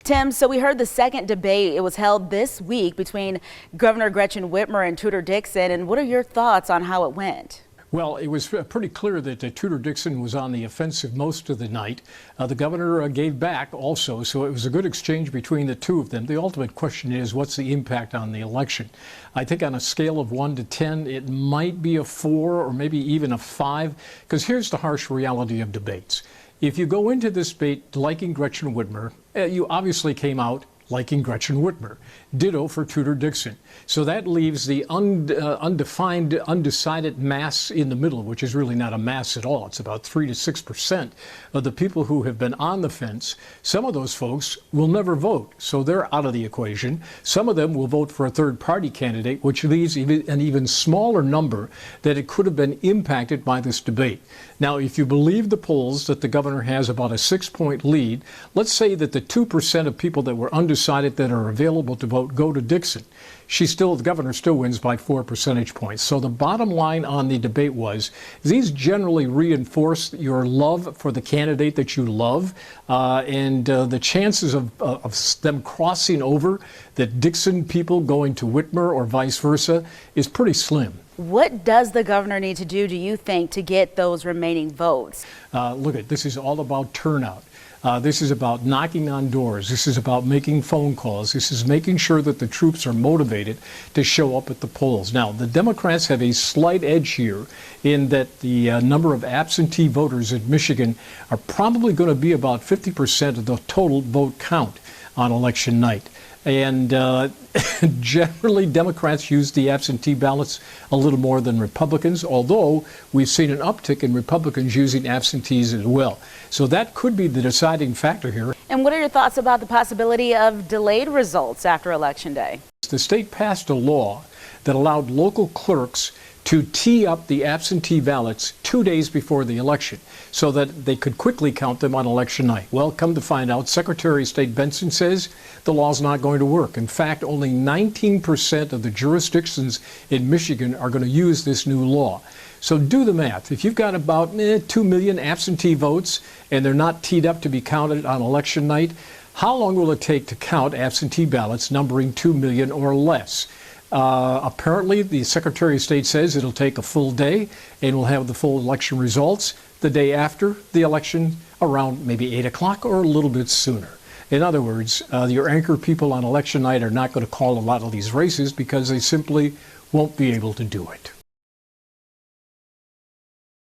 Tim, so we heard the second debate. It was held this week between Governor Gretchen Whitmer and Tudor Dixon. And what are your thoughts on how it went? Well, it was pretty clear that Tudor Dixon was on the offensive most of the night. The governor gave back also, so it was a good exchange between the two of them. The ultimate question is, what's the impact on the election? I think on a scale of 1 to 10, it might be a 4 or maybe even a 5, because here's the harsh reality of debates. If you go into this debate liking Gretchen Whitmer, you obviously came out liking Gretchen Whitmer. Ditto for Tudor Dixon. So that leaves the undefined, undecided mass in the middle, which is really not a mass at all. It's about 3 to 6% of the people who have been on the fence. Some of those folks will never vote, so they're out of the equation. Some of them will vote for a third-party candidate, which leaves an even smaller number that it could have been impacted by this debate. Now, if you believe the polls that the governor has about a 6-point lead, let's say that the 2% of people that were undecided that are available to vote go to Dixon. The governor still wins by 4 percentage points. So the bottom line on the debate was, these generally reinforce your love for the candidate that you love, and the chances of them crossing over, that Dixon people going to Whitmer or vice versa, is pretty slim. What does the governor need to do you think, to get those remaining votes? This is all about turnout. This is about knocking on doors. This is about making phone calls. This is making sure that the troops are motivated to show up at the polls. Now, the Democrats have a slight edge here in that the number of absentee voters in Michigan are probably going to be about 50% of the total vote count on election night. And generally, Democrats use the absentee ballots a little more than Republicans, although we've seen an uptick in Republicans using absentees as well. So that could be the deciding factor here. And what are your thoughts about the possibility of delayed results after Election Day? The state passed a law that allowed local clerks to tee up the absentee ballots 2 days before the election so that they could quickly count them on election night. Well, come to find out, Secretary of State Benson says the law's not going to work. In fact, only 19% of the jurisdictions in Michigan are going to use this new law. So do the math. If you've got about 2 million absentee votes and they're not teed up to be counted on election night, how long will it take to count absentee ballots numbering 2 million or less? Apparently, the Secretary of State says it'll take a full day, and we'll have the full election results the day after the election, around maybe 8 o'clock or a little bit sooner. In other words, your anchor people on election night are not going to call a lot of these races because they simply won't be able to do it.